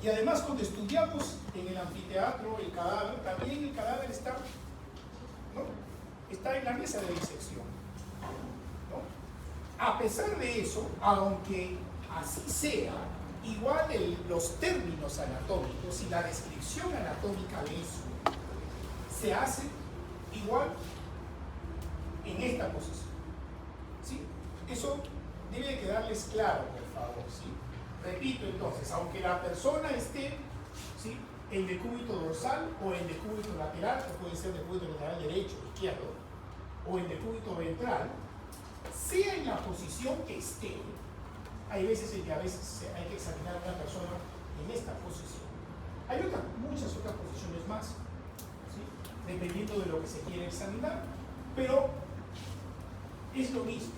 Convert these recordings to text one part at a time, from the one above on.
Y además cuando estudiamos en el anfiteatro el cadáver, también el cadáver está, ¿no?, está en la mesa de disección, ¿no? A pesar de eso, aunque así sea, igual los términos anatómicos y la descripción anatómica de eso se hace igual en esta posición, ¿sí? Eso debe quedarles claro, por favor, ¿sí? Repito entonces, aunque la persona esté, ¿sí?, en decúbito dorsal o en decúbito lateral, que puede ser decúbito lateral derecho o izquierdo, o en decúbito ventral, sea en la posición que esté, hay veces en que a veces hay que examinar a una persona en esta posición. Hay muchas otras posiciones más, ¿sí?, dependiendo de lo que se quiere examinar, pero es lo mismo.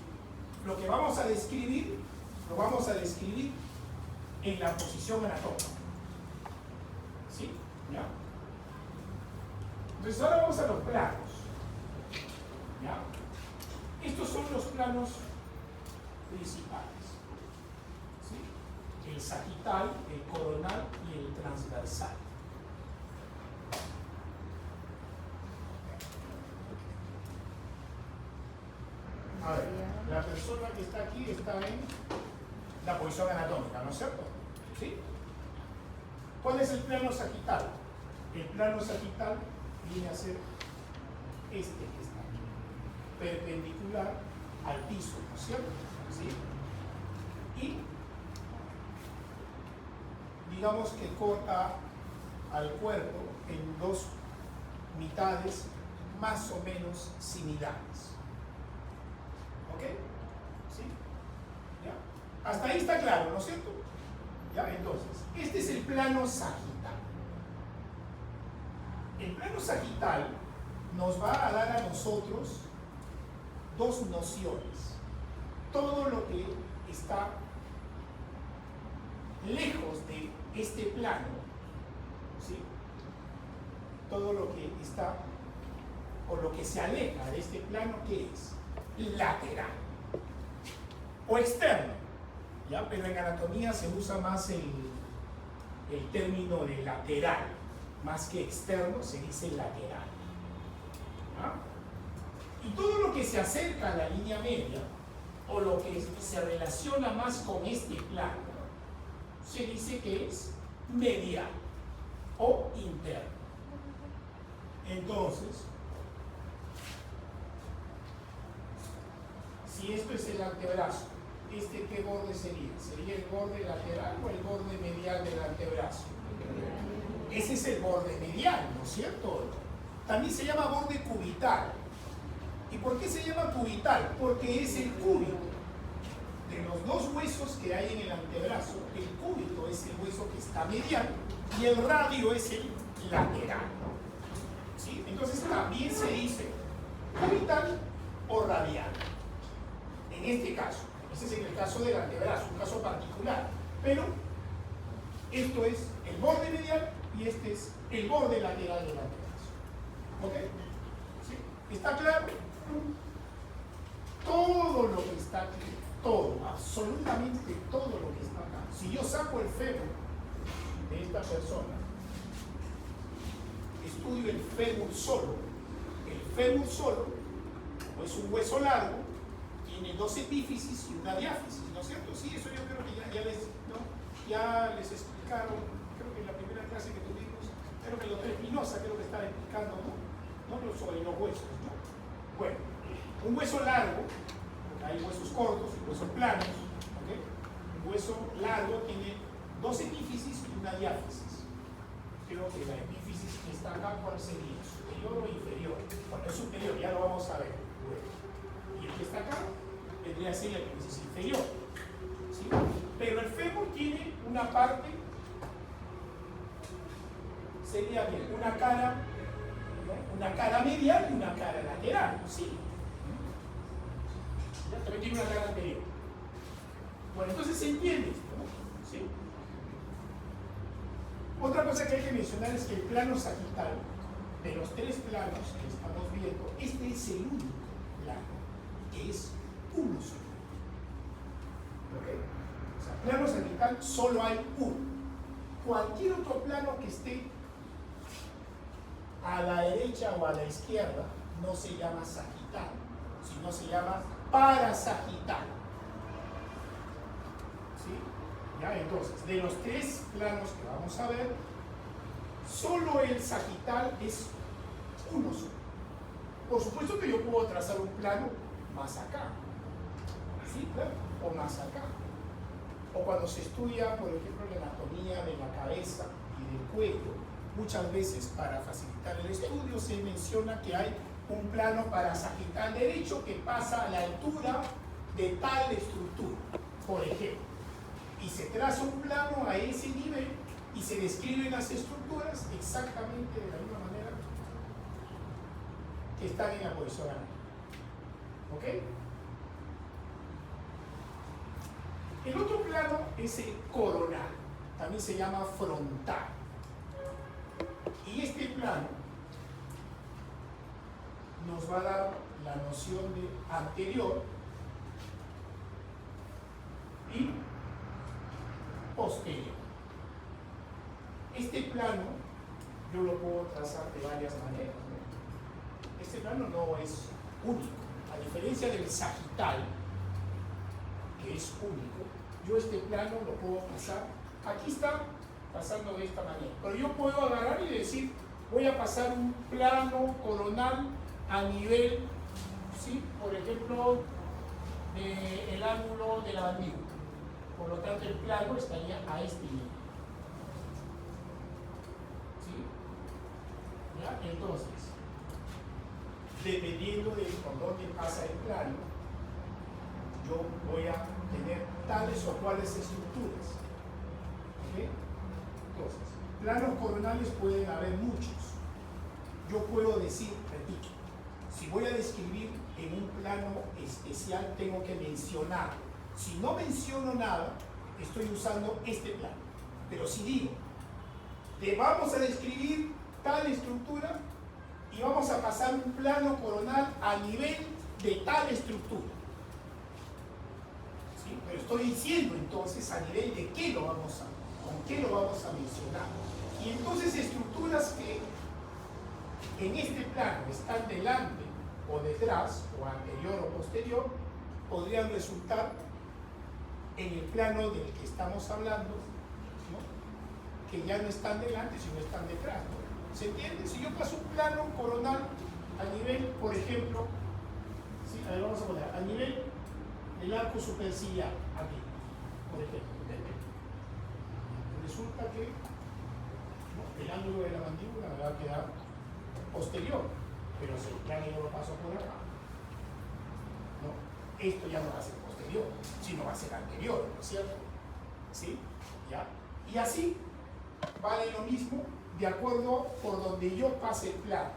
Lo que vamos a describir, lo vamos a describir en la posición anatómica. ¿Sí? ¿Ya? Entonces ahora vamos a los planos. ¿Ya? Estos son los planos principales. ¿Sí? El sagital, el coronal y el transversal. A ver, la persona que está aquí está en la posición anatómica, ¿no es cierto? ¿Sí? ¿Cuál es el plano sagital? El plano sagital viene a ser este que está aquí, perpendicular al piso, ¿no es cierto? ¿Sí? Y digamos que corta al cuerpo en dos mitades más o menos similares. ¿Ok? ¿Sí? ¿Ya? Hasta ahí está claro, ¿no es cierto? ¿Ya? Entonces, este es el plano sagital. El plano sagital nos va a dar a nosotros dos nociones. Todo lo que está lejos de este plano, ¿sí?, todo lo que está o lo que se aleja de este plano, ¿qué es? Lateral o externo, ¿ya? Pero en anatomía se usa más el término de lateral, más que externo se dice lateral, ¿ya? Y todo lo que se acerca a la línea media o lo que se relaciona más con este plano se dice que es medial o interno. Entonces, si esto es el antebrazo, ¿este qué borde sería? ¿Sería el borde lateral o el borde medial del antebrazo? Ese es el borde medial, ¿no es cierto? También se llama borde cubital. ¿Y por qué se llama cubital? Porque es el cúbito. De los dos huesos que hay en el antebrazo, el cúbito es el hueso que está medial y el radio es el lateral. ¿Sí? Entonces también se dice cubital o radial. En este caso, este es en el caso del antebrazo, un caso particular, pero esto es el borde medial y este es el borde lateral del antebrazo. ¿Ok? ¿Sí? ¿Está claro? Todo lo que está aquí, todo, absolutamente todo lo que está acá. Si yo saco el fémur de esta persona, estudio el fémur solo, como es un hueso largo, tiene dos epífisis y una diáfisis, ¿no es cierto? Sí, eso yo creo que ya les explicaron, creo que en la primera clase que tuvimos, creo que el doctor Espinosa creo que estaba explicando, ¿no? Sobre los huesos, ¿no? Bueno, un hueso largo, porque hay huesos cortos y huesos planos, ¿ok? Un hueso largo tiene dos epífisis y una diáfisis. Creo que la epífisis que está acá, ¿cuál sería? ¿Superior o inferior? Bueno, es superior, ya lo vamos a ver. Bueno, y el que está acá vendría a ser la epífisis inferior, ¿sí? Pero el fémur tiene una parte, sería bien, una cara, ¿no?, una cara medial y una cara lateral, ¿sí? ¿Ya? También tiene una cara anterior. Bueno, entonces se entiende esto, ¿no? ¿Sí? Otra cosa que hay que mencionar es que el plano sagital, de los tres planos que estamos viendo, este es el único plano, que es uno solo. ¿Ok? O sea, plano sagital solo hay uno. Cualquier otro plano que esté a la derecha o a la izquierda no se llama sagital, sino se llama parasagital. ¿Sí? ¿Ya? Entonces, de los tres planos que vamos a ver, solo el sagital es uno solo. Por supuesto que yo puedo trazar un plano más acá, ¿sí? Claro, o más acá. O cuando se estudia, por ejemplo, la anatomía de la cabeza y del cuello, muchas veces para facilitar el estudio se menciona que hay un plano parasagital derecho que pasa a la altura de tal estructura, por ejemplo. Y se traza un plano a ese nivel y se describen las estructuras exactamente de la misma manera que están en la posición anática. ¿Ok? El otro plano es el coronal, también se llama frontal. Y este plano nos va a dar la noción de anterior y posterior. Este plano yo lo puedo trazar de varias maneras, ¿no? Este plano no es único, a diferencia del sagital, que es único. Yo este plano lo puedo pasar, aquí está pasando de esta manera, pero yo puedo agarrar y decir, voy a pasar un plano coronal a nivel, ¿sí? Por ejemplo, del ángulo de la mandíbula. Por lo tanto, el plano estaría a este nivel. ¿Sí? ¿Ya? Entonces, dependiendo de por dónde pasa el plano, yo voy a tener tales o cuales estructuras. ¿Okay? Entonces, planos coronales pueden haber muchos. Yo puedo decir, repito, si voy a describir en un plano especial, tengo que mencionarlo. Si no menciono nada, estoy usando este plano. Pero si digo, te vamos a describir tal estructura y vamos a pasar un plano coronal a nivel de tal estructura. ¿Sí? Pero estoy diciendo entonces a nivel de qué lo vamos a, con qué lo vamos a mencionar. Y entonces estructuras que en este plano están delante o detrás, o anterior o posterior, podrían resultar en el plano del que estamos hablando, ¿no? Que ya no están delante, sino están detrás, ¿no? ¿Se entiende? Si yo paso un plano coronal a nivel, por ejemplo, ¿sí? A ver, vamos a poner, a nivel del arco superciliar, aquí, por ejemplo, resulta que, ¿no?, el ángulo de la mandíbula me va a quedar posterior, pero si el plano yo lo paso por acá, ¿no?, esto ya no va a ser posterior, sino va a ser anterior, ¿no es cierto? ¿Sí? ¿Ya? Y así vale lo mismo de acuerdo por donde yo pase el plano.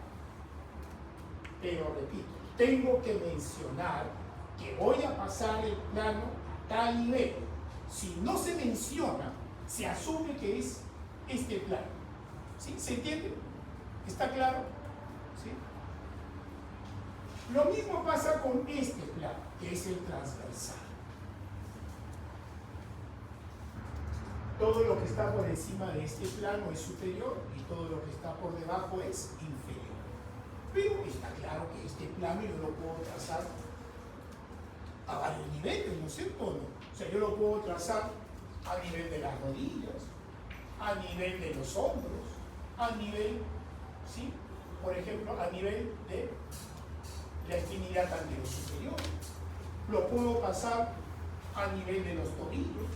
Pero repito, tengo que mencionar que voy a pasar el plano a tal nivel. Si no se menciona, se asume que es este plano. ¿Sí? ¿Se entiende? ¿Está claro? ¿Sí? Lo mismo pasa con este plano, que es el transversal. Todo lo que está por encima de este plano es superior y todo lo que está por debajo es inferior. Pero está claro que este plano yo lo puedo trazar a varios niveles, ¿no es cierto? O sea, yo lo puedo trazar a nivel de las rodillas, a nivel de los hombros, a nivel, ¿sí?, por ejemplo, a nivel de la extremidad anterior superior. Lo puedo pasar a nivel de los tobillos.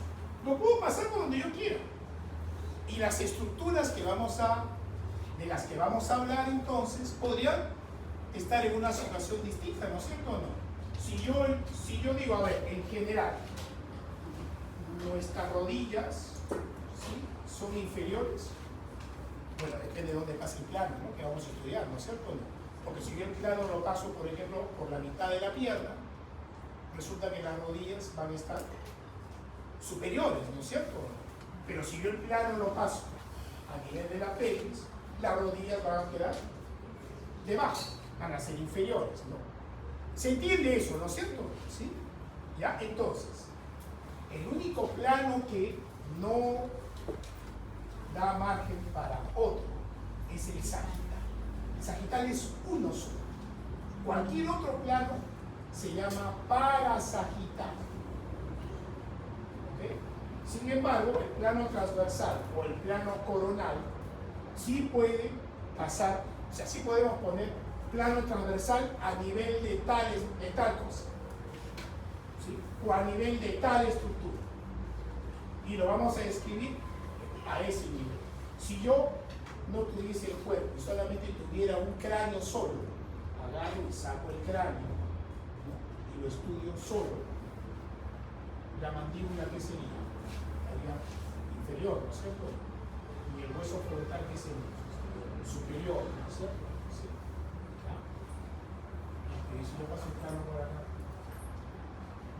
Lo puedo pasar por donde yo quiera. Y las estructuras que de las que vamos a hablar entonces podrían estar en una situación distinta, ¿no es cierto o no? Si yo digo, a ver, en general, nuestras rodillas, ¿sí?, son inferiores. Bueno, depende de dónde pase el plano, ¿no?, que vamos a estudiar, ¿no es cierto o no? Porque si yo el plano lo paso, por ejemplo, por la mitad de la pierna, resulta que las rodillas van a estar superiores, ¿no es cierto? Pero si yo el plano lo paso a nivel de la pelvis, las rodillas van a quedar debajo, van a ser inferiores, ¿no? ¿Se entiende eso, no es cierto? ¿Sí? ¿Ya? Entonces, el único plano que no da margen para otro, es el sagital. El sagital es uno solo. Cualquier otro plano se llama parasagital. ¿Okay? Sin embargo, el plano transversal o el plano coronal sí puede pasar, o sea, sí podemos poner plano transversal a nivel de tal cosa, ¿sí? O a nivel de tal estructura. Y lo vamos a describir a ese nivel. Si yo no tuviese el cuerpo y solamente tuviera un cráneo solo, agarro y saco el cráneo, ¿no? Y lo estudio solo, la mandíbula, ¿qué sería? Sería inferior, ¿no es cierto? Y el hueso frontal, ¿qué sería? Superior, ¿no es cierto? Sí. ¿Ah? Y si yo paso el plano por acá,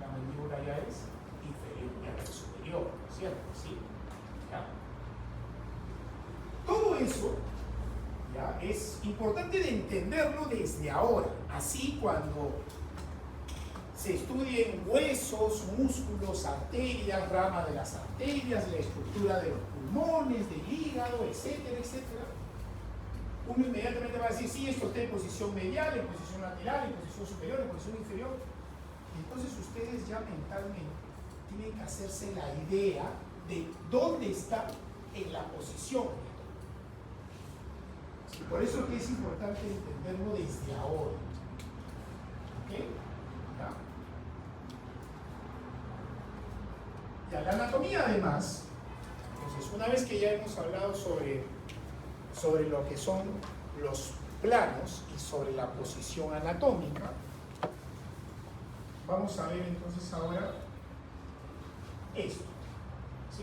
la mandíbula ya es inferior, ya es superior, ¿no es cierto? Sí. ¿Ya? Todo eso, ¿ya?, es importante de entenderlo desde ahora. Así, cuando se estudien huesos, músculos, arterias, rama de las arterias, la estructura de los pulmones, del hígado, etcétera, etcétera, uno inmediatamente va a decir, sí, esto está en posición medial, en posición lateral, en posición superior, en posición inferior. Entonces ustedes ya mentalmente tienen que hacerse la idea de dónde está en la posición. Sí, por eso que es importante entenderlo desde ahora. ¿Ok? ¿Ya? Ya, la anatomía además, entonces una vez que ya hemos hablado sobre lo que son los planos y sobre la posición anatómica, vamos a ver entonces ahora esto, ¿sí?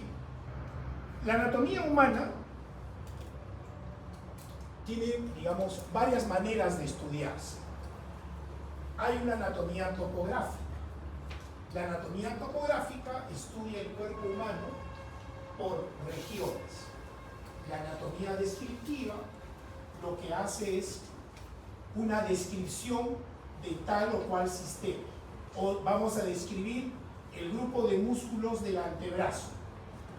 La anatomía humana tiene, digamos, varias maneras de estudiarse. Hay una anatomía topográfica. La anatomía topográfica estudia el cuerpo humano por regiones. La anatomía descriptiva lo que hace es una descripción de tal o cual sistema. O vamos a describir el grupo de músculos del antebrazo.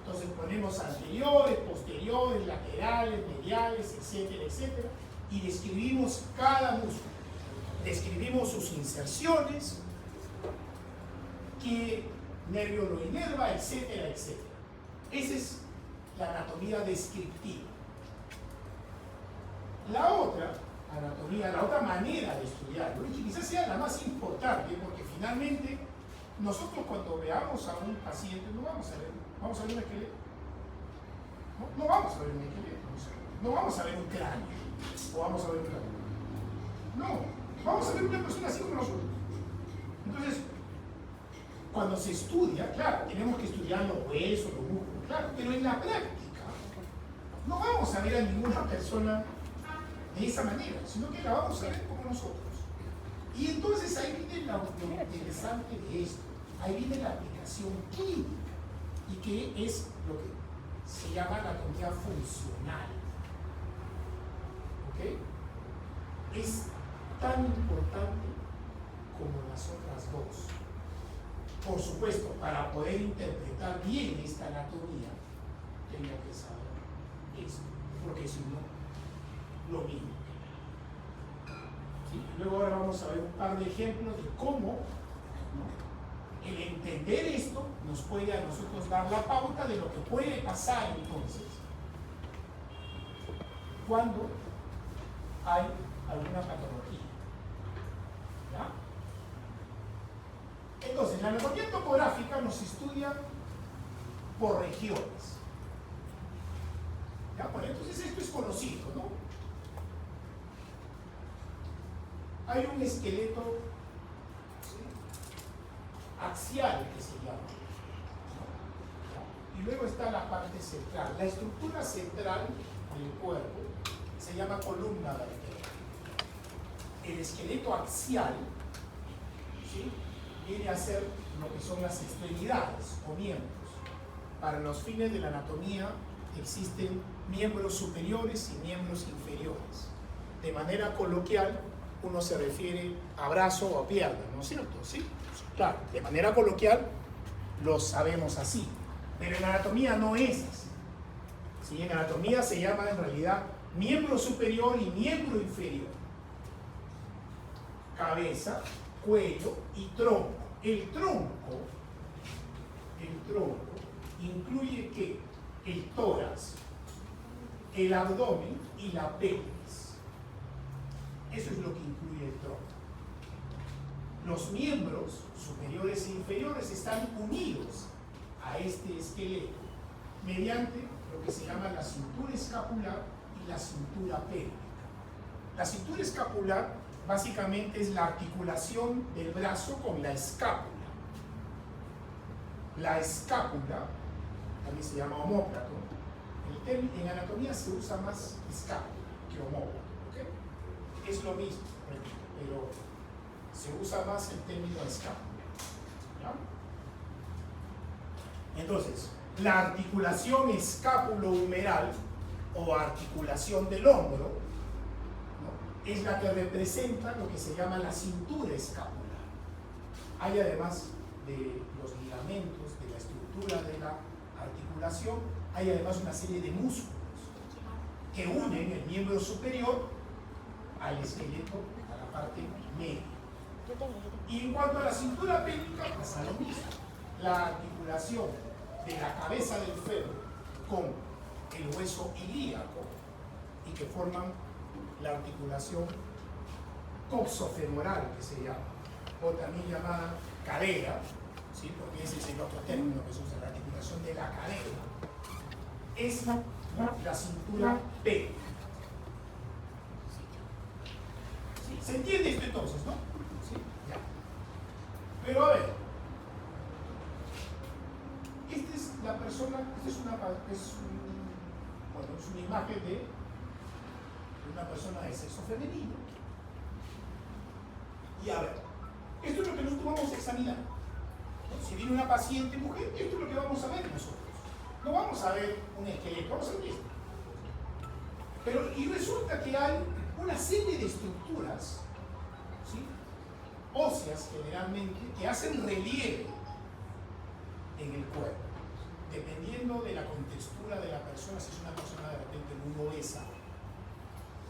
Entonces ponemos anteriores, posteriores, laterales, mediales, etcétera, etcétera, y describimos cada músculo. Describimos sus inserciones, qué nervio lo inerva, etcétera, etcétera. Esa es la anatomía descriptiva. La otra anatomía, la otra manera de estudiarlo, y quizás sea la más importante, porque finalmente nosotros cuando veamos a un paciente no vamos a ver un esqueleto, no vamos a ver un esqueleto, no vamos a ver un cráneo, o vamos a ver un cráneo. No, vamos a ver una persona así como nosotros. Entonces, cuando se estudia, claro, tenemos que estudiar los huesos, los músculos, claro, pero en la práctica no vamos a ver a ninguna persona de esa manera, sino que la vamos a ver como nosotros. Y entonces ahí viene lo interesante de esto, ahí viene la aplicación clínica, y que es lo que se llama anatomía funcional. ¿Ok? Es tan importante como las otras dos. Por supuesto, para poder interpretar bien esta anatomía, tengo que saber esto, porque si no, lo mismo. ¿Sí? Luego ahora vamos a ver un par de ejemplos de cómo, ¿no?, el entender esto nos puede a nosotros dar la pauta de lo que puede pasar entonces cuando hay alguna patología. ¿Ya? Entonces, la anatomía topográfica nos estudia por regiones. ¿Ya? Bueno, entonces esto es conocido, ¿no? Hay un esqueleto, ¿sí?, axial que se llama, ¿no? Y luego está la parte central. La estructura central del cuerpo se llama columna vertebral. El esqueleto axial, ¿sí?, viene a ser lo que son las extremidades o miembros. Para los fines de la anatomía existen miembros superiores y miembros inferiores. De manera coloquial, uno se refiere a brazo o a pierna, ¿no es cierto? ¿Sí? Claro, de manera coloquial lo sabemos así, pero en la anatomía no es así. ¿Sí? En anatomía se llama en realidad miembro superior y miembro inferior. Cabeza, cuello y tronco. El tronco incluye ¿qué? El tórax, el abdomen y la pelvis. Eso es lo que incluye el tronco. Los miembros superiores e inferiores están unidos a este esqueleto mediante lo que se llama la cintura escapular y la cintura pélvica. La cintura escapular básicamente es la articulación del brazo con la escápula. La escápula también se llama omóplato. En anatomía se usa más escápula que omóplato, ¿ok? Es lo mismo, pero se usa más el término escápula, ¿ya? Entonces, la articulación escápulo-humeral o articulación del hombro, ¿no?, es la que representa lo que se llama la cintura escapular. Hay además de los ligamentos, de la estructura de la articulación, hay además una serie de músculos que unen el miembro superior al esqueleto, a la parte media. Y en cuanto a la cintura pélvica, pasa lo mismo. La articulación de la cabeza del fémur con el hueso ilíaco y que forman la articulación coxofemoral, que se llama, o también llamada cadera, ¿sí?, porque ese es el otro término que se usa, la articulación de la cadera, es la cintura pélvica. ¿Sí? ¿Se entiende esto entonces, no? ¿Sí? Ya. Pero a ver, esta es la persona, es una imagen de una persona de sexo femenino. Y a ver, esto es lo que nosotros vamos a examinar, ¿no? Si viene una paciente mujer, esto es lo que vamos a ver nosotros. No vamos a ver un esqueleto, vamos a ver esto. Pero, y resulta que hay una serie de estructuras, ¿sí?, óseas generalmente, que hacen relieve en el cuerpo, dependiendo de la contextura de la persona. Si es una persona de repente muy obesa,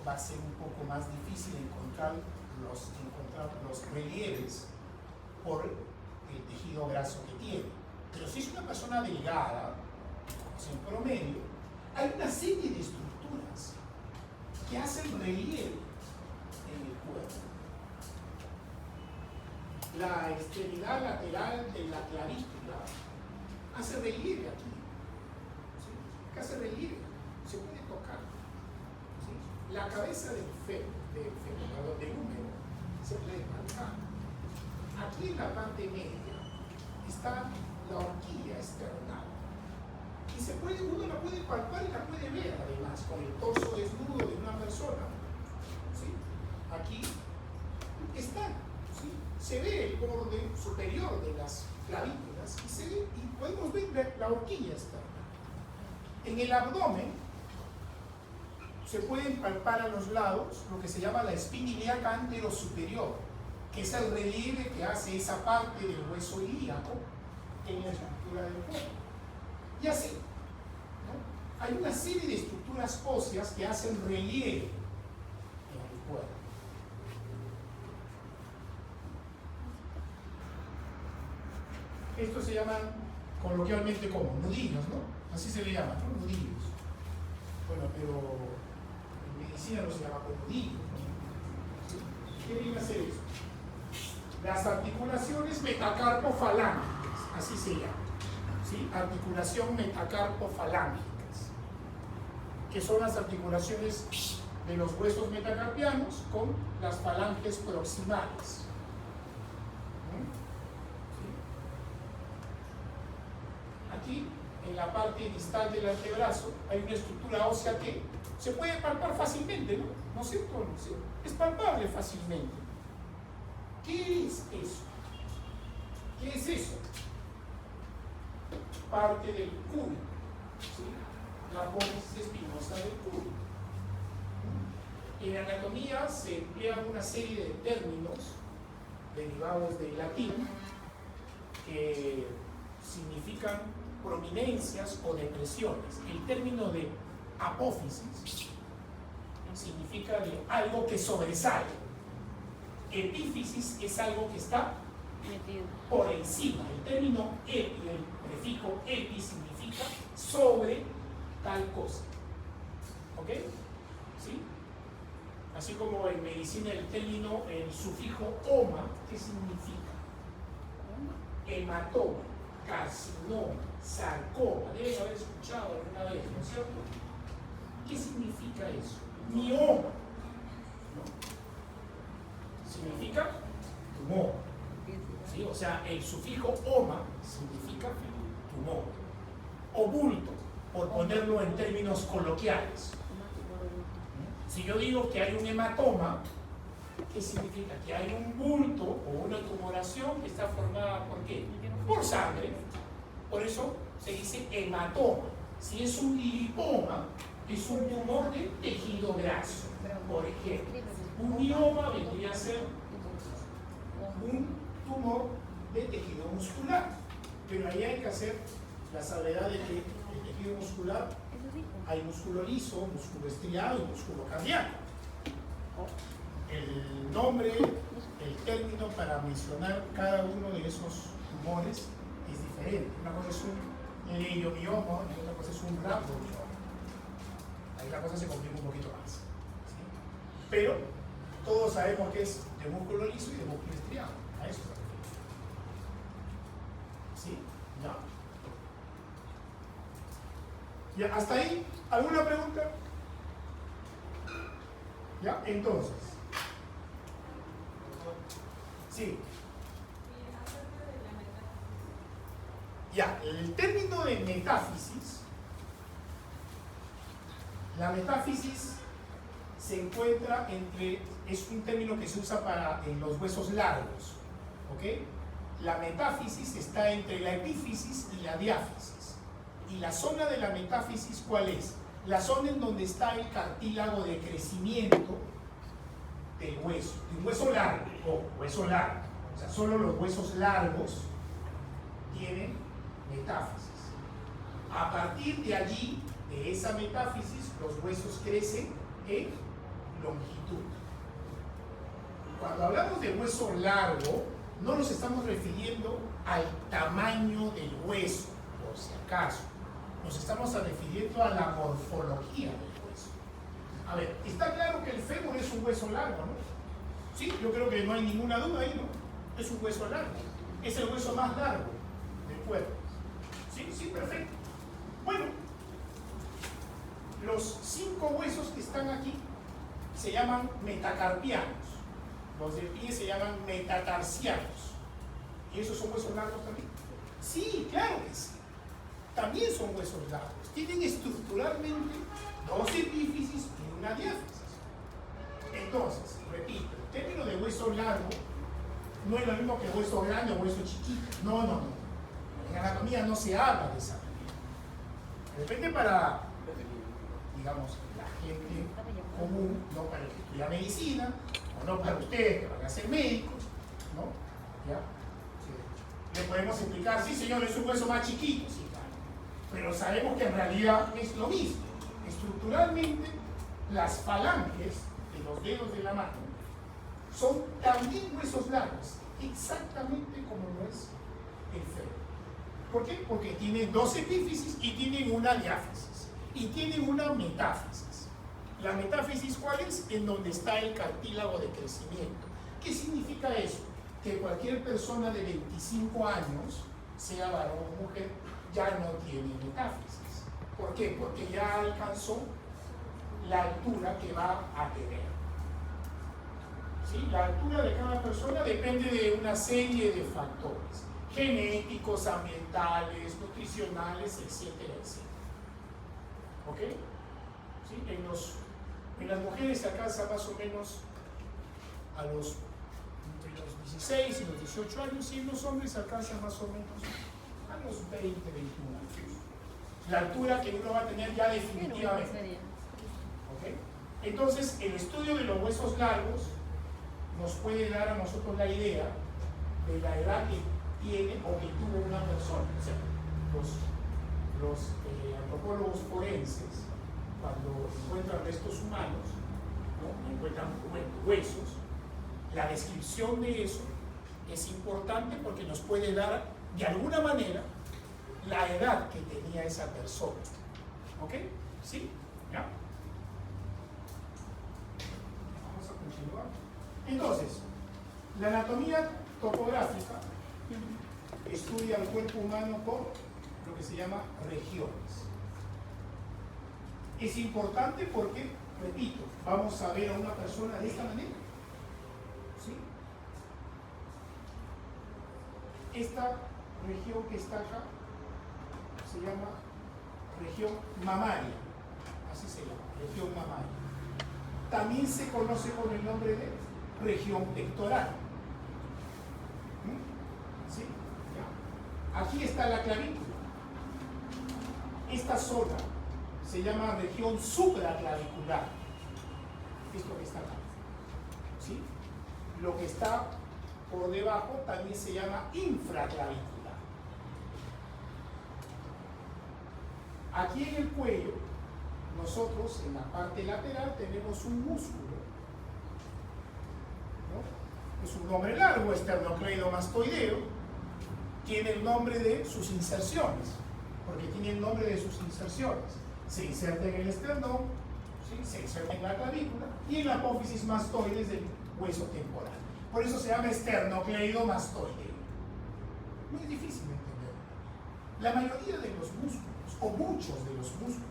va a ser un poco más difícil encontrar los relieves por el tejido graso que tiene. Pero si es una persona delgada, pues en promedio, hay una serie de estructuras que hacen relieve en el cuerpo. La extremidad lateral de la clavícula hace relieve aquí, ¿sí?, que hace relieve, se puede tocar, ¿sí? La cabeza del húmero se puede palpar. Aquí en la parte media está la horquilla external y uno la puede palpar y la puede ver además con el torso desnudo de una persona, ¿sí? Aquí está, ¿sí?, se ve el borde superior de las clavículas y se ve, y podemos ver la horquilla externa. En el abdomen se pueden palpar a los lados lo que se llama la espina ilíaca anterosuperior, que es el relieve que hace esa parte del hueso ilíaco en la estructura del cuerpo. Y así, ¿no?, hay una serie de estructuras óseas que hacen relieve en el cuerpo. Estos se llaman coloquialmente como nudillos, ¿no? Así se le llama, ¿no? Nudillos. Bueno, pero en medicina no se llama con nudillos, ¿no? ¿Sí? ¿Qué viene a ser eso? Las articulaciones metacarpofalángicas, así se llama, ¿sí? Articulación metacarpofalángicas, que son las articulaciones de los huesos metacarpianos con las falanges proximales. Aquí, en la parte distal del antebrazo, hay una estructura ósea que se puede palpar fácilmente, ¿no? ¿No es cierto? ¿Sí? Es palpable fácilmente. ¿Qué es eso? ¿Qué es eso? Parte del cúbito, ¿sí? La apófisis espinosa del cúbito. En anatomía se emplean una serie de términos derivados del latín que significan prominencias o depresiones. El término de Apófisis significa de algo que sobresale. Epífisis es algo que está por encima. El término epi, el prefijo epi significa sobre tal cosa. ¿Ok? ¿Sí? Así como en medicina el término, el sufijo oma, ¿qué significa? Hematoma, carcinoma, sarcoma. Deben haber escuchado alguna vez, ¿no es cierto? ¿Qué significa eso? Mioma, ¿no? Significa tumor. ¿Sí? O sea, el sufijo oma significa tumor. O bulto, por ponerlo en términos coloquiales. Si yo digo que hay un hematoma, ¿qué significa? Que hay un bulto o una tumoración que está formada ¿por qué? Por sangre. Por eso se dice hematoma. Si es un lipoma, es un tumor de tejido graso. Por ejemplo, un mioma vendría a ser un tumor de tejido muscular. Pero ahí hay que hacer la salvedad de que el tejido muscular hay músculo liso, músculo estriado y músculo cardíaco. El nombre, el término para mencionar cada uno de esos tumores es diferente. Una cosa es un leiomioma y otra cosa es un rhabdomioma. Ahí la cosa se complica un poquito más. ¿Sí? Pero todos sabemos que es de músculo liso y de músculo estriado. A eso se refiere. ¿Sí? Ya. ¿Ya? ¿Hasta ahí? ¿Alguna pregunta? ¿Ya? Entonces. Sí. Ya, el término de metáfisis, la metáfisis se encuentra entre, es un término que se usa en los huesos largos, ¿ok? La metáfisis está entre la epífisis y la diáfisis. ¿Y la zona de la metáfisis cuál es? La zona en donde está el cartílago de crecimiento del hueso, de un hueso largo, hueso largo. O sea, solo los huesos largos tienen metáfisis. A partir de allí, de esa metáfisis, los huesos crecen en longitud. Cuando hablamos de hueso largo, no nos estamos refiriendo al tamaño del hueso, por si acaso. Nos estamos refiriendo a la morfología del hueso. A ver, está claro que el fémur es un hueso largo, ¿no? Sí, yo creo que no hay ninguna duda ahí, ¿no? Es un hueso largo. Es el hueso más largo del cuerpo. Sí, sí, perfecto. Bueno, los 5 huesos que están aquí se llaman metacarpianos. Los de pie se llaman metatarsianos. ¿Y esos son huesos largos también? Sí, claro que sí. También son huesos largos. Tienen estructuralmente 2 epífisis y una diáfisis. Entonces, repito, el término de hueso largo no es lo mismo que hueso grande o hueso chiquito. No, no, no. En anatomía no se habla de esa manera. De repente para, digamos, la gente común, no para el que estudia medicina, o no para ustedes que van a ser médicos, ¿no? ¿Ya? Le podemos explicar, sí señor, es un hueso más chiquito, sí, claro. Pero sabemos que en realidad es lo mismo. Estructuralmente, las falanges de los dedos de la mano son también huesos largos, exactamente como lo es el fémur. ¿Por qué? Porque tienen 2 epífisis y tienen una diáfisis. Y tienen una metáfisis. ¿La metáfisis cuál es? En donde está el cartílago de crecimiento. ¿Qué significa eso? Que cualquier persona de 25 años, sea varón o mujer, ya no tiene metáfisis. ¿Por qué? Porque ya alcanzó la altura que va a tener. ¿Sí? La altura de cada persona depende de una serie de factores genéticos, ambientales, nutricionales, etcétera, etcétera. ¿Ok? ¿Sí? En las mujeres se alcanza más o menos entre los 16 y los 18 años, y en los hombres se alcanza más o menos a los 20, 21 años. La altura que uno va a tener ya definitivamente. ¿Ok? Entonces, el estudio de los huesos largos nos puede dar a nosotros la idea de la edad que tiene o que tuvo una persona. O sea, los antropólogos forenses, cuando encuentran restos humanos, ¿no? Encuentran huesos, la descripción de eso es importante porque nos puede dar, de alguna manera, la edad que tenía esa persona. ¿Ok? ¿Sí? ¿Ya? Vamos a continuar. Entonces, la anatomía topográfica estudia el cuerpo humano por lo que se llama regiones. Es importante porque, repito, vamos a ver a una persona de esta manera. ¿Sí? Esta región que está acá se llama región mamaria, así se llama, región mamaria. También se conoce con el nombre de región pectoral. ¿Sí? Ya. Aquí está la clavícula. Esta zona se llama región supraclavicular. Esto que está acá. ¿Sí? Lo que está por debajo también se llama infraclavicular. Aquí en el cuello, nosotros en la parte lateral tenemos un músculo, ¿no? Es un nombre largo, esternocleidomastoideo, tiene el nombre de sus inserciones, porque tiene el nombre de sus inserciones. Se inserta en el esternón, ¿sí? Se inserta en la clavícula y en la apófisis mastoides del hueso temporal. Por eso se llama esternocleidomastoideo. Muy difícil de entender. La mayoría de los músculos, o muchos de los músculos,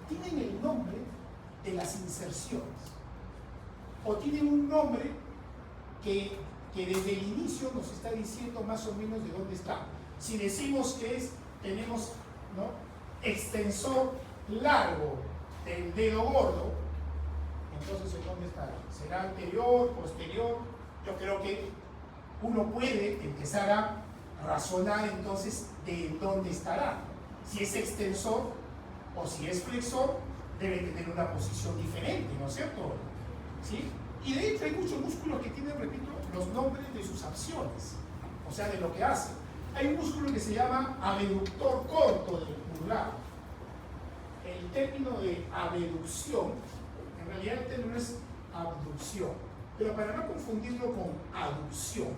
tienen el nombre de las inserciones, o tienen un nombre que desde el inicio nos está diciendo más o menos de dónde está. Si decimos que tenemos, ¿no?, extensor largo del dedo gordo, entonces ¿en dónde estará? ¿Será anterior, posterior? Yo creo que uno puede empezar a razonar entonces de dónde estará. Si es extensor o si es flexor, debe tener una posición diferente, ¿no es cierto? ¿Sí? Y de hecho hay muchos músculos que tienen, repito, los nombres de sus acciones, o sea, de lo que hacen. Hay un músculo que se llama abductor corto del pulgar. El término de abducción, en realidad el término es abducción, pero para no confundirlo con aducción,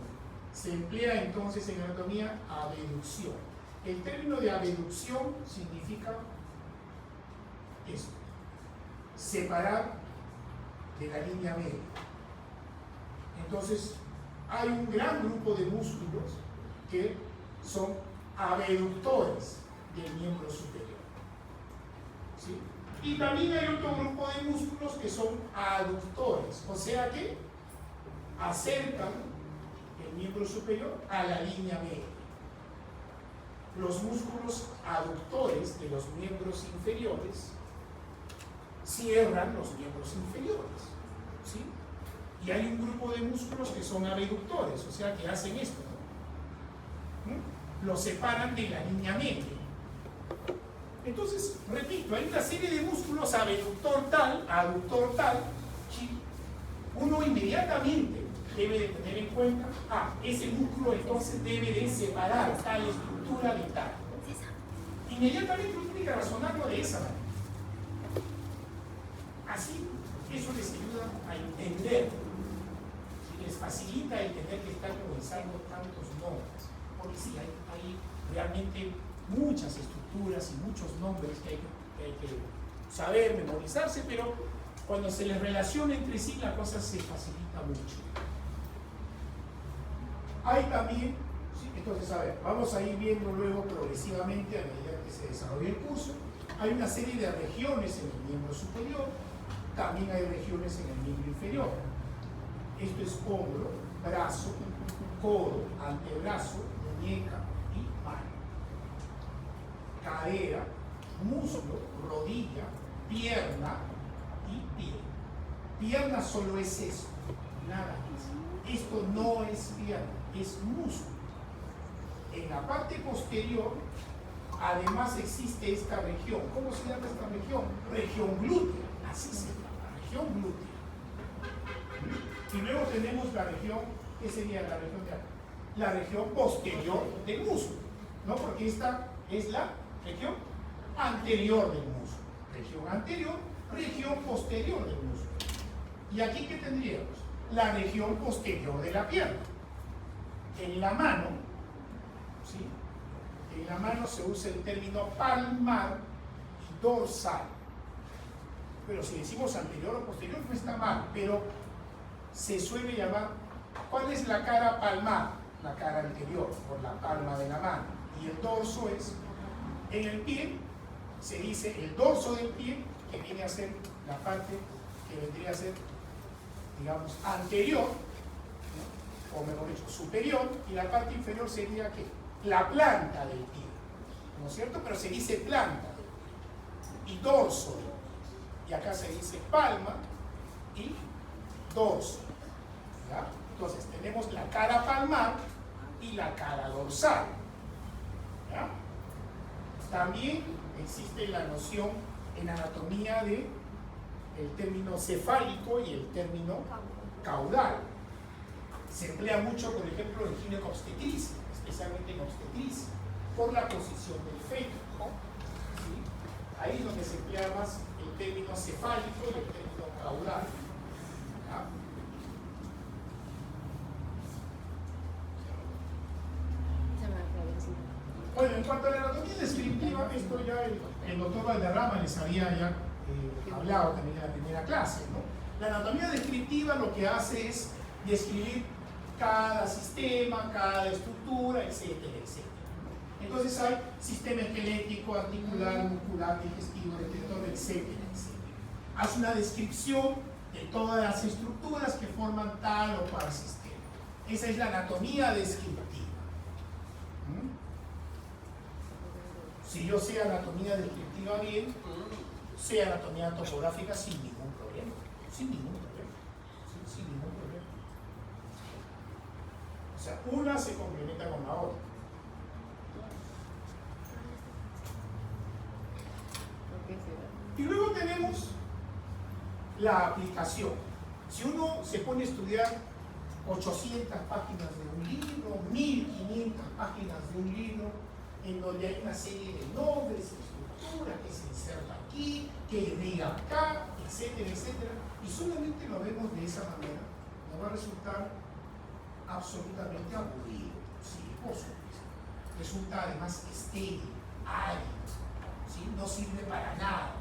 se emplea entonces en anatomía abducción. El término de abducción significa esto: separar de la línea media. Entonces, hay un gran grupo de músculos que son abductores del miembro superior. ¿Sí? Y también hay otro grupo de músculos que son aductores, o sea que acercan el miembro superior a la línea media. Los músculos aductores de los miembros inferiores cierran los miembros inferiores, ¿sí? Y hay un grupo de músculos que son abductores, o sea que hacen esto, ¿no? Los separan de la línea media. Entonces, repito, hay una serie de músculos aductor tal, ¿sí? Uno inmediatamente debe de tener en cuenta, ese músculo entonces debe de separar tal estructura de tal. Inmediatamente uno tiene que razonarlo de esa manera. Así, eso les ayuda a entender, ¿sí? Les facilita entender que están comenzando tantos nombres, porque sí, hay realmente muchas estructuras y muchos nombres que hay que saber, memorizarse, pero cuando se les relaciona entre sí la cosa se facilita mucho. Hay también, ¿sí? Entonces, a ver, vamos a ir viendo luego progresivamente a medida que se desarrolle el curso. Hay una serie de regiones en el miembro superior, también hay regiones en el miembro inferior. Esto es hombro, brazo, codo, antebrazo, muñeca y mano. Cadera, muslo, rodilla, pierna y pie. Pierna solo es eso, nada más. Esto no es pierna, es muslo. En la parte posterior, además existe esta región. ¿Cómo se llama esta región? Región glútea, así se llama, región glútea. Y luego tenemos la región, ¿qué sería la región de acá? La región posterior del muslo, ¿no? Porque esta es la región anterior del muslo. región anterior, región posterior del músculo. ¿Y aquí qué tendríamos? La región posterior de la pierna. En la mano, ¿sí? En la mano se usa el término palmar y dorsal. Pero si decimos anterior o posterior no está mal, pero se suele llamar, ¿cuál es la cara palmar? La cara anterior, por la palma de la mano. Y el dorso es, en el pie, se dice el dorso del pie, que viene a ser la parte que vendría a ser, digamos, anterior, ¿no? O mejor dicho, superior, y la parte inferior sería ¿qué? La planta del pie, ¿no es cierto? Pero se dice planta del pie y dorso del pie. Y acá se dice palma y dorso, ¿ya? Entonces tenemos la cara palmar y la cara dorsal, ¿ya? También existe la noción en anatomía de el término cefálico y el término caudal. Se emplea mucho, por ejemplo, en ginecobstetricia, especialmente en obstetricia, por la posición del feto, ¿no? ¿Sí? Ahí es donde se emplea más el término cefálico y el término caudal, ¿ya? Bueno, en cuanto a la anatomía descriptiva, esto ya el doctor Valderrama les había ya hablado también en la primera clase, ¿no? La anatomía descriptiva lo que hace es describir cada sistema, cada estructura, etcétera, etcétera. Entonces hay sistema esquelético, articular, muscular, digestivo, excretor, etcétera, etcétera. Haz una descripción de todas las estructuras que forman tal o cual sistema. Esa es la anatomía descriptiva. Si yo sé anatomía descriptiva bien, sé anatomía topográfica sin ningún problema. Sin ningún problema. Sin ningún problema. O sea, una se complementa con la otra. Y luego tenemos la aplicación. Si uno se pone a estudiar 800 páginas de un libro, 1500 páginas de un libro, en donde hay una serie de nombres, estructuras, que se inserta aquí, que irriga acá, etcétera, etcétera, y solamente lo vemos de esa manera, nos va a resultar absolutamente aburrido, sí, por supuesto. Resulta además estéril, árido, ¿sí? No sirve para nada.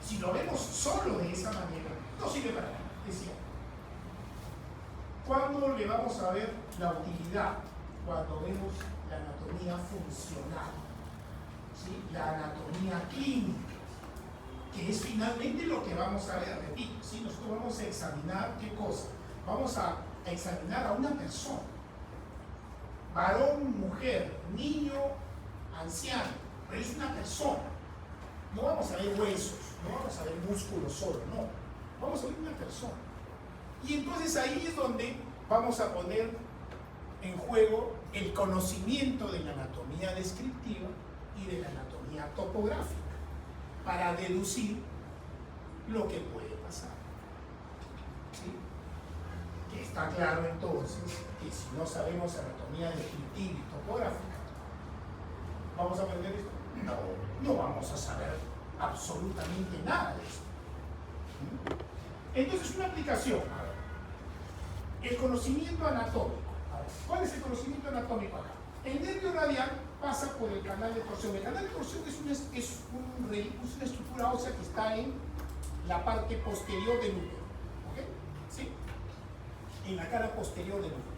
Si lo vemos solo de esa manera, no sirve para nada, decía. ¿Cuándo le vamos a ver la utilidad? Cuando vemos la anatomía funcional, ¿sí? La anatomía clínica, que es finalmente lo que vamos a ver, repito, ¿sí? Nosotros vamos a examinar ¿qué cosa? Vamos a examinar a una persona, varón, mujer, niño, anciano, pero es una persona. No vamos a ver huesos, no vamos a ver músculos solo, no. Vamos a ver una persona. Y entonces ahí es donde vamos a poner en juego el conocimiento de la anatomía descriptiva y de la anatomía topográfica para deducir lo que puede pasar. ¿Sí? Que está claro entonces que si no sabemos anatomía descriptiva y topográfica, ¿vamos a aprender esto? No vamos a saber absolutamente nada de esto. ¿Sí? Entonces, una aplicación. El conocimiento anatómico. ¿Cuál es el conocimiento anatómico acá? El nervio radial pasa por el canal de torsión. El canal de torsión es una estructura ósea que está en la parte posterior del útero. ¿Ok? ¿Sí? En la cara posterior del útero.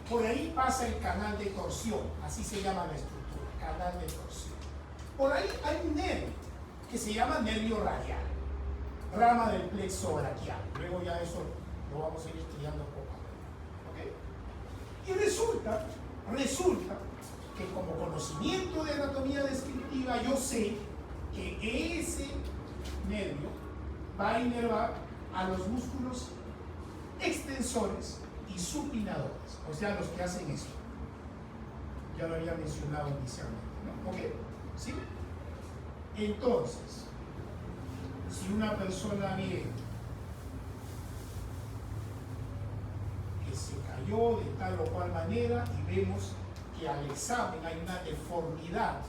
Por ahí pasa el canal de torsión, así se llama la estructura, canal de torsión. Por ahí hay un nervio que se llama nervio radial, rama del plexo braquial. Luego ya eso lo vamos a ir estudiando poco a poco. ¿Ok? Y resulta que como conocimiento de anatomía descriptiva yo sé que ese nervio va a inervar a los músculos extensores y supinadores, o sea, los que hacen eso. Ya lo había mencionado inicialmente, ¿no? ¿Ok? ¿Sí? Entonces, si una persona viene que se cayó de tal o cual manera y vemos que al examen hay una deformidad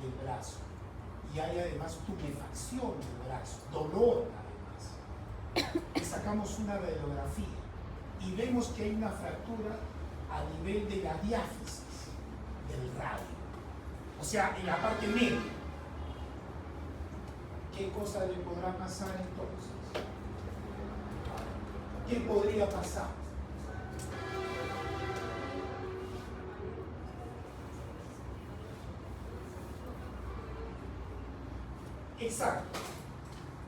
del brazo, y hay además tumefacción del brazo, dolor además. Le sacamos una radiografía y vemos que hay una fractura a nivel de la diáfisis del radio, o sea, en la parte media. ¿Qué cosa le podrá pasar entonces? ¿Qué podría pasar? Exacto.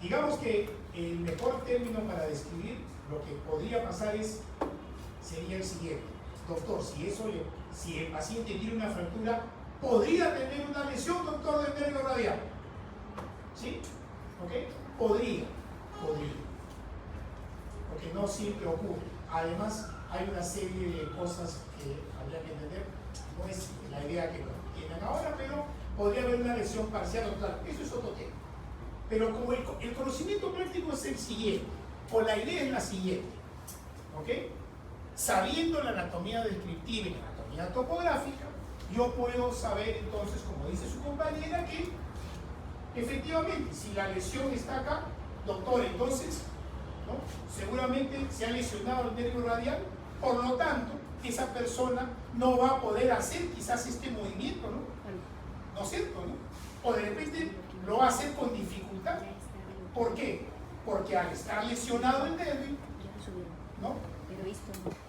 Digamos que el mejor término para describir lo que podría pasar sería el siguiente. Doctor, si el paciente tiene una fractura, ¿podría tener una lesión, doctor, del nervio radial? ¿Sí? ¿Ok? Podría. Porque no siempre ocurre. Además, hay una serie de cosas que habría que entender. No es la idea que tienen ahora, pero podría haber una lesión parcial o total. Eso es otro tema. Pero como el conocimiento práctico es el siguiente, o la idea es la siguiente, ¿ok? Sabiendo la anatomía descriptiva y la anatomía topográfica, yo puedo saber entonces, como dice su compañera, que efectivamente, si la lesión está acá, doctor, entonces, ¿no?, seguramente se ha lesionado el nervio radial, por lo tanto, esa persona no va a poder hacer quizás este movimiento, ¿no? ¿No es cierto, no? O de repente lo va a hacer con dificultad. ¿Por qué? Porque al estar lesionado el nervio, ¿no?,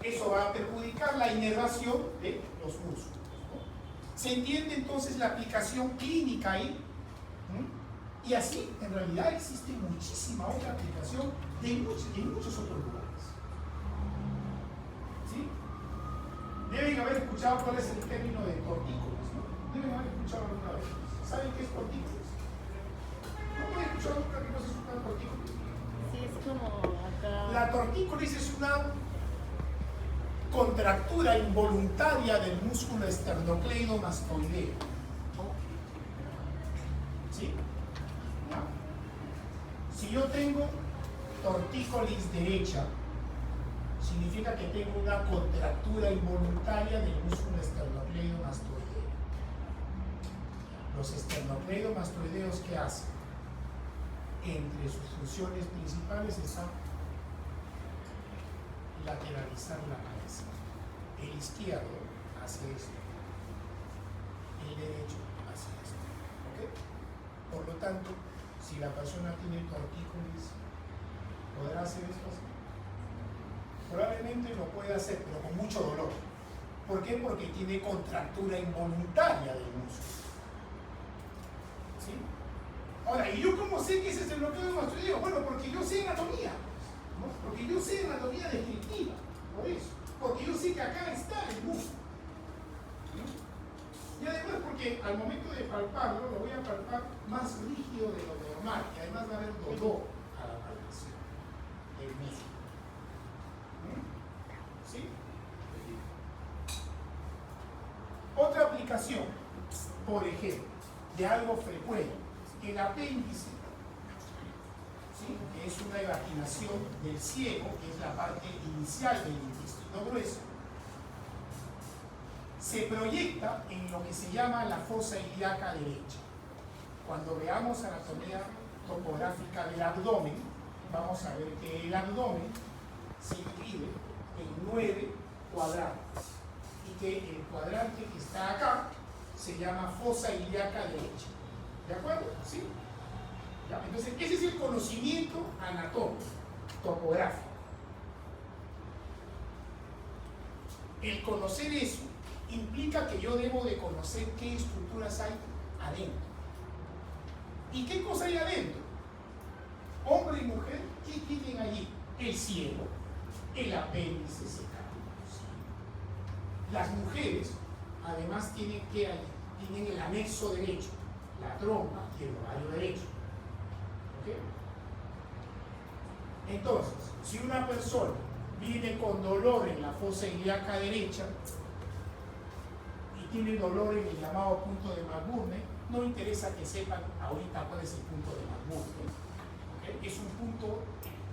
eso va a perjudicar la inervación de los músculos, ¿no? ¿Se entiende entonces la aplicación clínica ahí? Y así, en realidad, existe muchísima otra aplicación en muchos otros lugares. ¿Sí? Deben haber escuchado cuál es el término de tortícolis, ¿no? Deben haber escuchado alguna vez. ¿Saben qué es tortícolis? ¿No pueden escuchar nunca qué cosa es una tortícolis? Sí, es como acá. La tortícolis es una contractura involuntaria del músculo esternocleidomastoideo. ¿Sí? Si yo tengo tortícolis derecha, significa que tengo una contractura involuntaria del músculo esternocleidomastoideo. Los esternocleidomastoideos, ¿qué hacen? Entre sus funciones principales está lateralizar la cabeza. El izquierdo hace esto, el derecho hace esto. ¿Ok? Por lo tanto, si la persona tiene tortícolis, ¿podrá hacer esto así? Probablemente lo puede hacer, pero con mucho dolor. ¿Por qué? Porque tiene contractura involuntaria del músculo. ¿Sí? Ahora, ¿y yo cómo sé que ese es el bloqueo de mastoideo? Bueno, porque yo sé anatomía, ¿no? Porque yo sé anatomía descriptiva, por eso. Porque yo sé que acá está el músculo, ¿no? Y además porque al momento de palparlo, lo voy a palpar más rígido de lo normal, y además va a haber dolor a la palpación del músculo. ¿Sí? Otra aplicación, por ejemplo, de algo frecuente, el apéndice, ¿sí?, que es una evaginación del ciego, que es la parte inicial del intestino grueso, se proyecta en lo que se llama la fosa ilíaca derecha. Cuando veamos anatomía topográfica del abdomen, vamos a ver que el abdomen se divide en 9 cuadrantes y que el cuadrante que está acá se llama fosa ilíaca derecha. ¿De acuerdo? ¿Sí? ¿Ya? Entonces, ese es el conocimiento anatómico, topográfico. El conocer eso implica que yo debo de conocer qué estructuras hay adentro. ¿Y qué cosa hay adentro? Hombre y mujer, ¿qué tienen allí? El cielo, el apéndice secano. Las mujeres, además, tienen el anexo derecho, la trompa y el ovario derecho. ¿Ok? Entonces, si una persona viene con dolor en la fosa ilíaca derecha y tiene dolor en el llamado punto de McBurney, no interesa que sepan ahorita cuál es el punto de McBurney. ¿Okay? Es un punto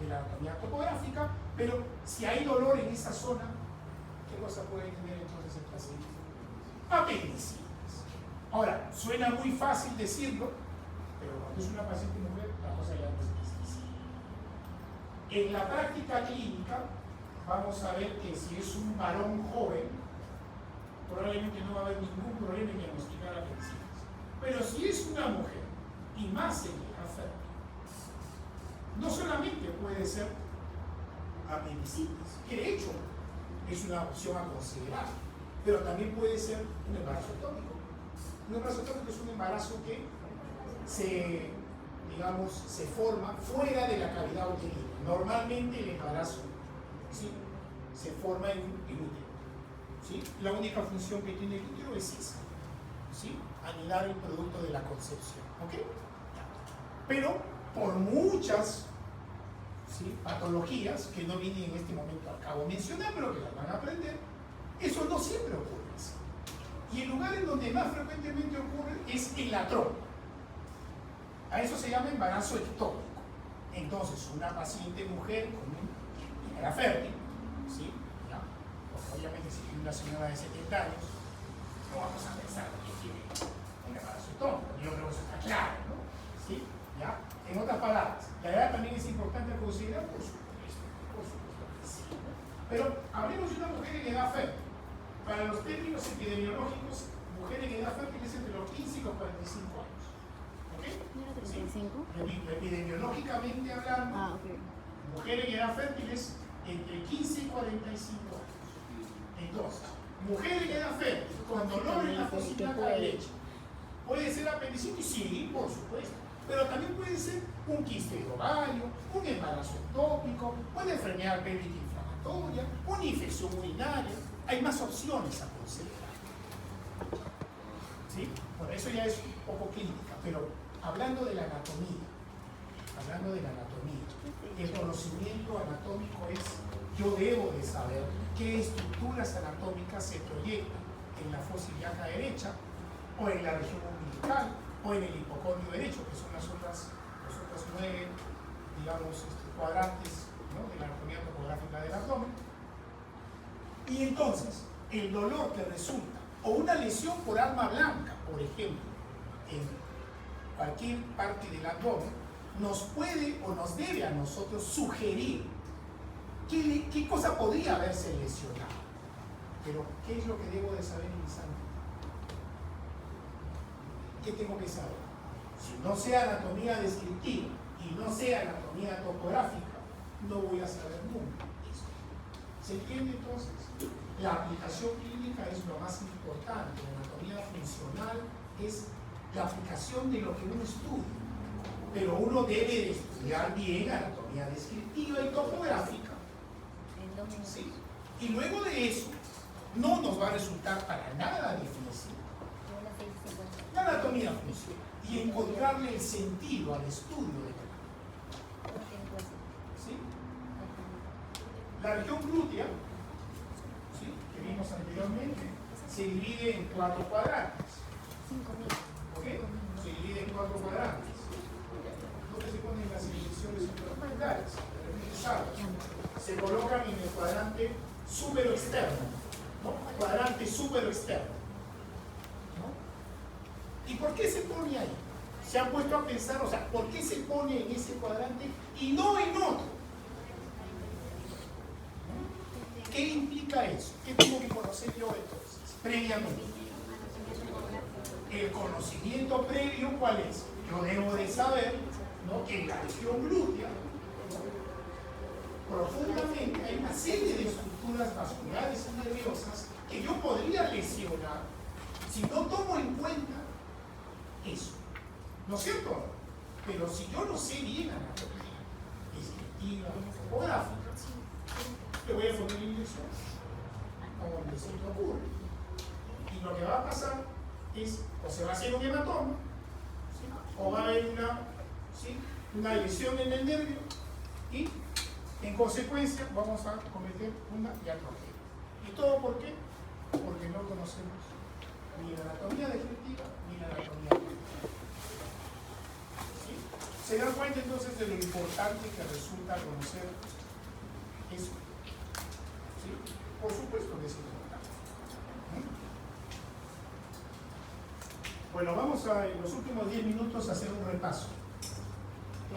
de la anatomía topográfica, pero si hay dolor en esa zona, ¿qué cosa puede tener entonces el paciente? Apendicitis. Ahora, suena muy fácil decirlo, pero cuando es una paciente mujer, la cosa ya no es difícil. En la práctica clínica, vamos a ver que si es un varón joven, probablemente no va a haber ningún problema en diagnosticar apendicitis. Pero si es una mujer, y más en edad fértil, no solamente puede ser apendicitis, que de hecho es una opción a considerar, pero también puede ser un embarazo ectópico. Un embarazo ectópico es un embarazo que se forma fuera de la cavidad uterina. Normalmente el embarazo, ¿sí?, se forma en útero, ¿sí? La única función que tiene el útero es esa, ¿sí?, anidar el producto de la concepción, ¿ok? Pero por muchas, ¿sí?, patologías que no vienen en este momento a cabo mencionar, pero que las van a aprender, eso no siempre ocurre así. Y el lugar en donde más frecuentemente ocurre es en la trompa. A eso se llama embarazo ectópico. Entonces, una paciente mujer con era fértil, ¿sí?, ¿ya? Porque obviamente si tiene una señora de 70 años, no vamos a pensar que tiene un embarazo ectópico. Yo creo que eso está claro, ¿no? ¿Sí? ¿Ya? En otras palabras, la edad también es importante a considerar, por supuesto que sí. Pero hablemos de una mujer en edad fértil. Para los términos epidemiológicos, mujer en edad fértil es entre los 15 y los 45 años. ¿Ok? ¿35? Epidemiológicamente hablando, Ok. mujer en edad fértil es entre 15 y 45 años. Entonces, mujer en edad fértil, con dolor en la fosa derecha, ¿puede ser apendicitis? Sí, por supuesto. Pero también puede ser un quiste de ovario, un embarazo ectópico, una enfermedad pélvica inflamatoria, una infección urinaria. Hay más opciones a considerar. ¿Sí? Bueno, eso ya es un poco clínica, pero hablando de la anatomía, el conocimiento anatómico es, yo debo de saber qué estructuras anatómicas se proyectan en la fosa ilíaca derecha, o en la región umbilical, o en el hipocondrio derecho, que son los otros 9, cuadrantes, ¿no?, de la anatomía topográfica del abdomen. Y entonces, el dolor que resulta, o una lesión por arma blanca, por ejemplo, en cualquier parte del abdomen, nos puede o nos debe a nosotros sugerir qué cosa podría haberse lesionado. Pero, ¿qué es lo que debo de saber en mi sangre? ¿Qué tengo que saber? Si no sé anatomía descriptiva y no sé anatomía topográfica, no voy a saber nunca eso. ¿Se entiende entonces? La aplicación clínica es lo más importante. La anatomía funcional es la aplicación de lo que uno estudia. Pero uno debe de estudiar bien anatomía descriptiva y topográfica. ¿Sí? Y luego de eso, no nos va a resultar para nada difícil la anatomía funcional y encontrarle el sentido al estudio de la anatomía. ¿Sí? La región glútea, ¿sí?, que vimos anteriormente, se divide en 4 cuadrantes. ¿Ok? Se divide en 4 cuadrantes. ¿Dónde se ponen las inyecciones intramusculares? Se colocan en el cuadrante súpero-externo, ¿no? Cuadrante súpero-externo, ¿no? ¿Y por qué se pone ahí? Se han puesto a pensar, o sea, ¿por qué se pone en ese cuadrante y no en otro? ¿No? ¿Qué implica eso? ¿Qué tengo que conocer yo entonces, previamente? El conocimiento previo, ¿cuál es? Yo debo de saber, ¿no?, que en la región glútea, profundamente, hay una serie de estructuras vasculares y nerviosas que yo podría lesionar si no tomo en cuenta eso. ¿No es cierto? Pero si yo no sé bien anatomía descriptiva o gráfica, le voy a poner una inyección a donde se me ocurre. Y lo que va a pasar es, o se va a hacer un hematoma, ¿sí?, o va a haber una lesión en el nervio y en consecuencia vamos a cometer una iatrogenia. ¿Y todo por qué? Porque no conocemos ni la anatomía descriptiva ni la anatomía clínica. ¿Sí? ¿Se dan cuenta entonces de lo importante que resulta conocer eso? ¿Sí? Por supuesto que es importante. Bueno, vamos a en los últimos 10 minutos a hacer un repaso.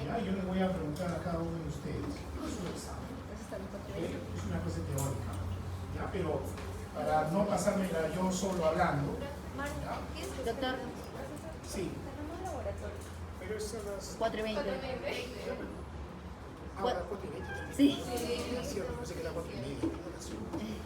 ¿Ya? Yo les voy a preguntar a cada uno de ustedes. No es un examen, ¿ok? Es una cosa teórica. ¿Ya? Pero para no pasármela yo solo hablando. ¿Ya? Doctor, Sí. Pero es a las 4:20. ahora 4:20. Sí. Es cierto, no sé qué era 4:30.